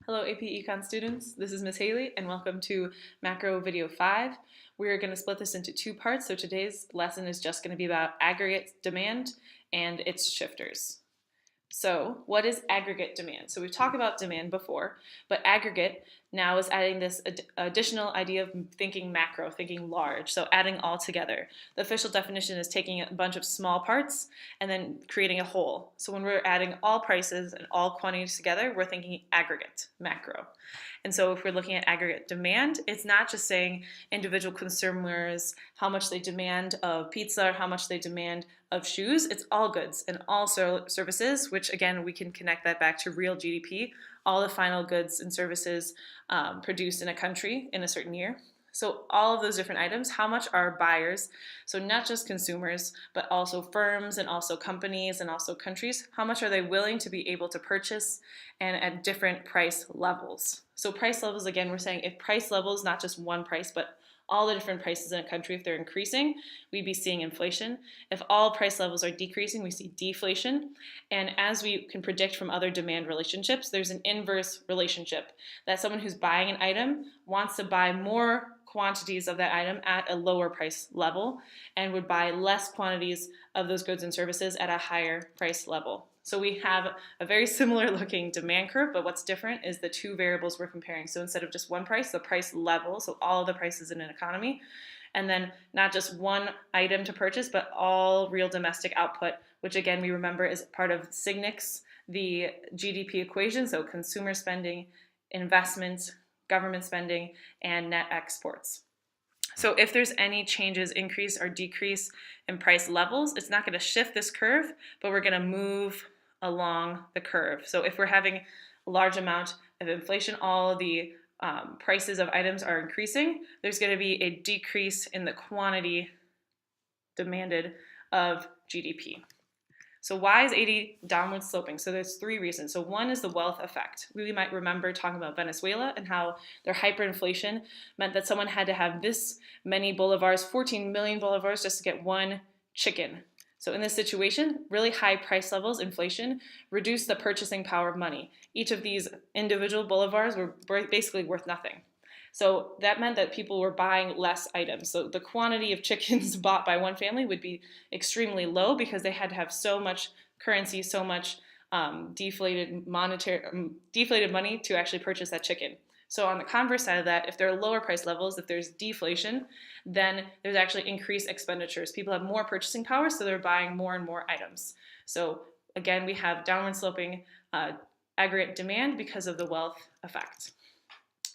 Hello AP Econ students, this is Ms. Haley and welcome to Macro Video 5. We're going to split this into two parts, so today's lesson is just going to be about aggregate demand and its shifters. So what is aggregate demand? So we've talked about demand before, but aggregate now is adding this additional idea of thinking macro, thinking large, so adding all together. The official definition is taking a bunch of small parts and then creating a whole. So when we're adding all prices and all quantities together, we're thinking aggregate, macro. And so if we're looking at aggregate demand, it's not just saying individual consumers, how much they demand of pizza or how much they demand of shoes. It's all goods and all services, which again, we can connect that back to real GDP, all the final goods and services produced in a country in a certain year. So all of those different items, how much are buyers, so not just consumers, but also firms and also companies and also countries, how much are they willing to be able to purchase and at different price levels. So price levels, again, we're saying if price levels, not just one price, but all the different prices in a country, if they're increasing, we'd be seeing inflation. If all price levels are decreasing, we see deflation. And as we can predict from other demand relationships, there's an inverse relationship that someone who's buying an item wants to buy more quantities of that item at a lower price level and would buy less quantities of those goods and services at a higher price level. So we have a very similar looking demand curve, but what's different is the two variables we're comparing. So instead of just one price, the price level, so all of the prices in an economy, and then not just one item to purchase, but all real domestic output, which again, we remember is part of SIGNIX, the GDP equation, so consumer spending, investments, government spending, and net exports. So if there's any changes, increase or decrease in price levels, it's not going to shift this curve, but we're going to move along the curve. So if we're having a large amount of inflation, all the prices of items are increasing, there's going to be a decrease in the quantity demanded of GDP. So why is 80 downward sloping? So there's three reasons. So one is the wealth effect. We might remember talking about Venezuela and how their hyperinflation meant that someone had to have this many bolivars, 14 million bolivars, just to get one chicken. So in this situation, really high price levels, inflation, reduced the purchasing power of money. Each of these individual bolivars were basically worth nothing. So that meant that people were buying less items. So the quantity of chickens bought by one family would be extremely low because they had to have so much currency, so much deflated money to actually purchase that chicken. So on the converse side of that, if there are lower price levels, if there's deflation, then there's actually increased expenditures. People have more purchasing power, so they're buying more and more items. So again, we have downward sloping aggregate demand because of the wealth effect.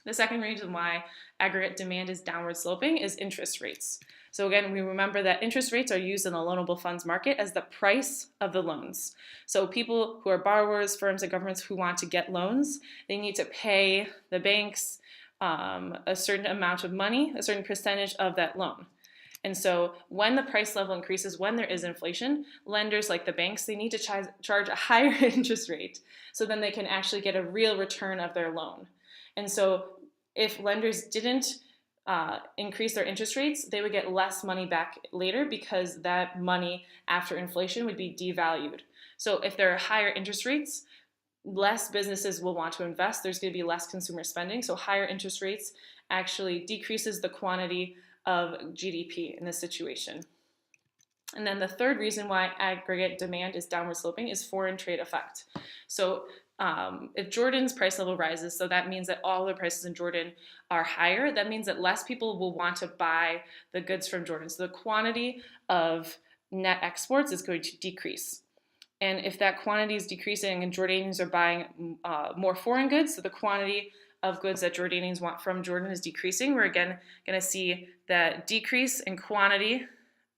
The second reason why aggregate demand is downward sloping is interest rates. So again, we remember that interest rates are used in the loanable funds market as the price of the loans. So people who are borrowers, firms, and governments who want to get loans, they need to pay the banks a certain amount of money, a certain percentage of that loan. And so when the price level increases, when there is inflation, lenders like the banks, they need to charge a higher interest rate so then they can actually get a real return of their loan. And so if lenders didn't increase their interest rates, they would get less money back later because that money after inflation would be devalued. So if there are higher interest rates, less businesses will want to invest. There's going to be less consumer spending. So higher interest rates actually decreases the quantity of GDP in this situation. And then the third reason why aggregate demand is downward sloping is foreign trade effect. So if Jordan's price level rises, so that means that all the prices in Jordan are higher, that means that less people will want to buy the goods from Jordan. So the quantity of net exports is going to decrease. And if that quantity is decreasing and Jordanians are buying more foreign goods, so the quantity of goods that Jordanians want from Jordan is decreasing, we're again going to see that decrease in quantity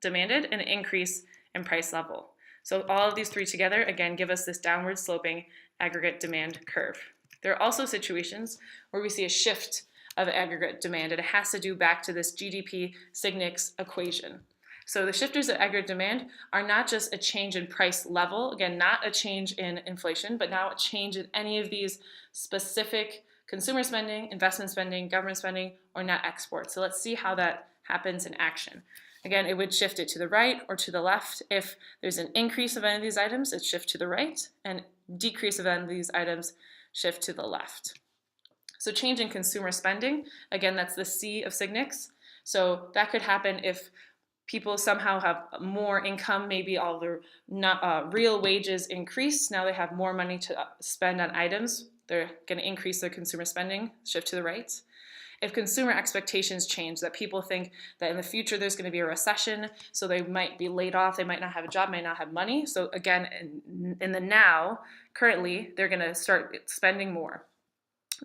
demanded and an increase in price level. So all of these three together, again, give us this downward sloping aggregate demand curve. There are also situations where we see a shift of aggregate demand, and it has to do back to this GDP SIGNIX equation. So the shifters of aggregate demand are not just a change in price level, again, not a change in inflation, but now a change in any of these specific consumer spending, investment spending, government spending, or net exports. So let's see how that happens in action. Again, it would shift it to the right or to the left. If there's an increase of any of these items, it shifts to the right, and decrease of any of these items shift to the left. So change in consumer spending, again, that's the C of SIGNIX. So that could happen if people somehow have more income, maybe all their real wages increase. Now they have more money to spend on items. They're going to increase their consumer spending, shift to the right. If consumer expectations change, that people think that in the future there's going to be a recession, so they might be laid off, they might not have a job, might not have money. So again, in the now, currently, they're going to start spending more.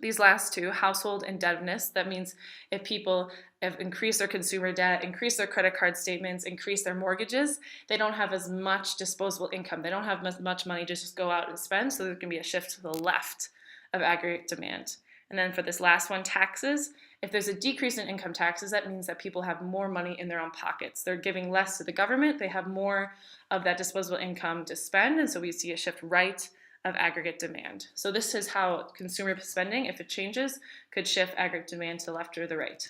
These last two, household indebtedness, that means if people have increased their consumer debt, increased their credit card statements, increased their mortgages, they don't have as much disposable income. They don't have as much money to just go out and spend, so there can be a shift to the left of aggregate demand. And then for this last one, taxes, if there's a decrease in income taxes, that means that people have more money in their own pockets. They're giving less to the government, they have more of that disposable income to spend, and so we see a shift right of aggregate demand. So this is how consumer spending, if it changes, could shift aggregate demand to the left or the right.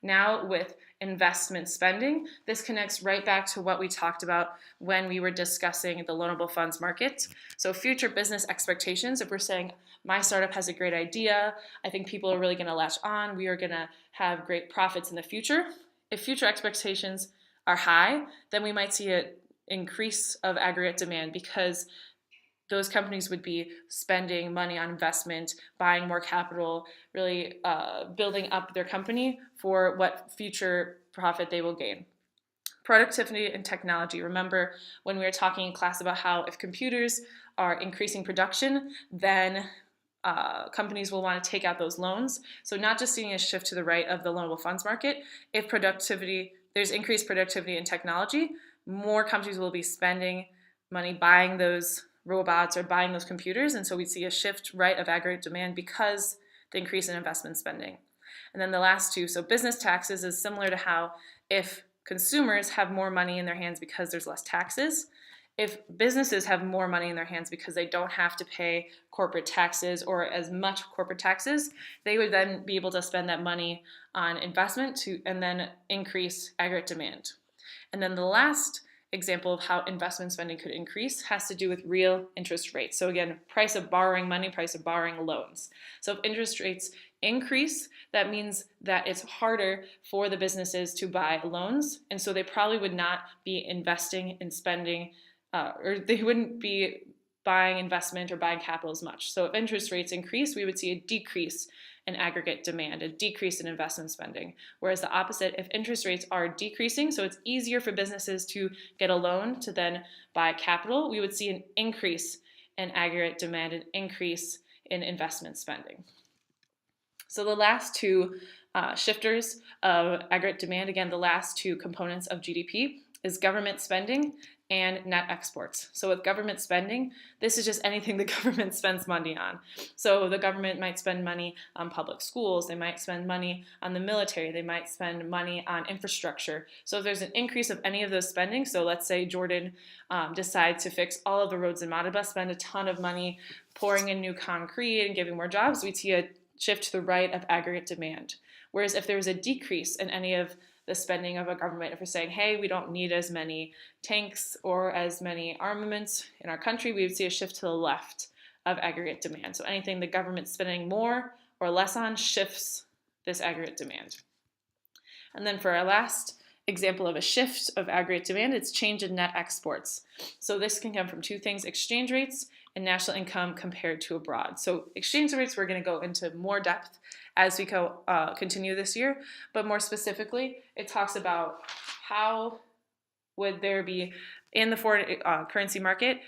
Now with investment spending, this connects right back to what we talked about when we were discussing the loanable funds market. So future business expectations, if we're saying my startup has a great idea, I think people are really going to latch on, we are going to have great profits in the future. If future expectations are high, then we might see an increase of aggregate demand because those companies would be spending money on investment, buying more capital, really building up their company for what future profit they will gain. Productivity and technology. Remember when we were talking in class about how if computers are increasing production, then companies will want to take out those loans. So not just seeing a shift to the right of the loanable funds market, if there's increased productivity and technology, more companies will be spending money buying those robots or buying those computers, and so we see a shift right of aggregate demand because the increase in investment spending. And then the last two, so business taxes is similar to how if consumers have more money in their hands because there's less taxes, if businesses have more money in their hands because they don't have to pay corporate taxes or as much corporate taxes, they would then be able to spend that money on investment and then increase aggregate demand. And then the last example of how investment spending could increase has to do with real interest rates. So again, price of borrowing money, price of borrowing loans. So if interest rates increase, that means that it's harder for the businesses to buy loans, and so they probably would not be investing in spending, or they wouldn't be buying investment or buying capital as much. So if interest rates increase, we would see a decrease in aggregate demand, a decrease in investment spending. Whereas the opposite, if interest rates are decreasing, so it's easier for businesses to get a loan to then buy capital, we would see an increase in aggregate demand, an increase in investment spending. So the last two shifters of aggregate demand, again, the last two components of GDP is government spending and net exports. So with government spending, this is just anything the government spends money on. So the government might spend money on public schools, they might spend money on the military, they might spend money on infrastructure. So if there's an increase of any of those spending, so let's say Jordan decides to fix all of the roads in Madaba, spend a ton of money pouring in new concrete and giving more jobs, we'd see a shift to the right of aggregate demand. Whereas if there was a decrease in any of the spending of a government, if we're saying, hey, we don't need as many tanks or as many armaments in our country, we would see a shift to the left of aggregate demand. So anything the government's spending more or less on shifts this aggregate demand. And then for our last example of a shift of aggregate demand, it's change in net exports. So this can come from two things, exchange rates and national income compared to abroad. So exchange rates, we're going to go into more depth as we continue this year, but more specifically, it talks about how would there be in the foreign currency market,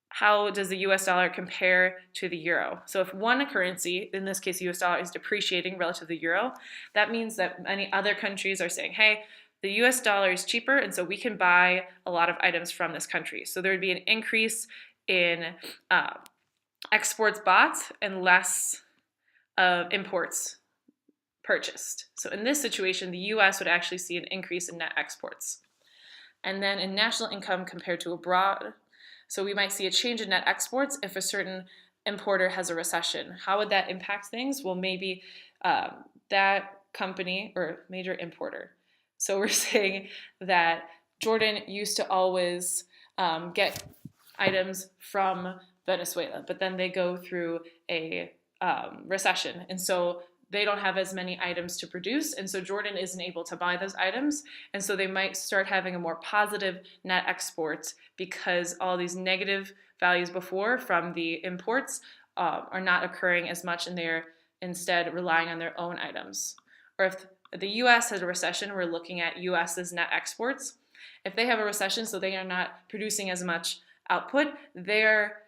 how does the US dollar compare to the euro? So if one currency, in this case US dollar, is depreciating relative to the euro, that means that many other countries are saying, hey, the US dollar is cheaper, and so we can buy a lot of items from this country. So there would be an increase in exports bought and less of imports purchased. So in this situation, the US would actually see an increase in net exports. And then in national income compared to abroad, so we might see a change in net exports if a certain importer has a recession. How would that impact things? Well, maybe that company or major importer. So we're saying that Jordan used to always get items from Venezuela, but then they go through a recession. And so they don't have as many items to produce, and so Jordan isn't able to buy those items, and so they might start having a more positive net export because all these negative values before from the imports are not occurring as much, and they're instead relying on their own items. Or if the US has a recession, we're looking at US's net exports. If they have a recession, so they are not producing as much output, their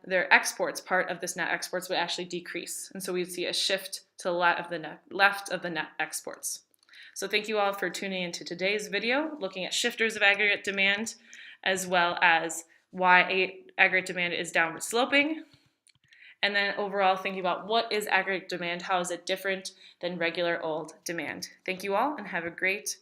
exports, part of this net exports, would actually decrease. And so we'd see a shift to the left of the net exports. So thank you all for tuning into today's video, looking at shifters of aggregate demand, as well as why aggregate demand is downward sloping. And then overall thinking about what is aggregate demand, how is it different than regular old demand. Thank you all and have a great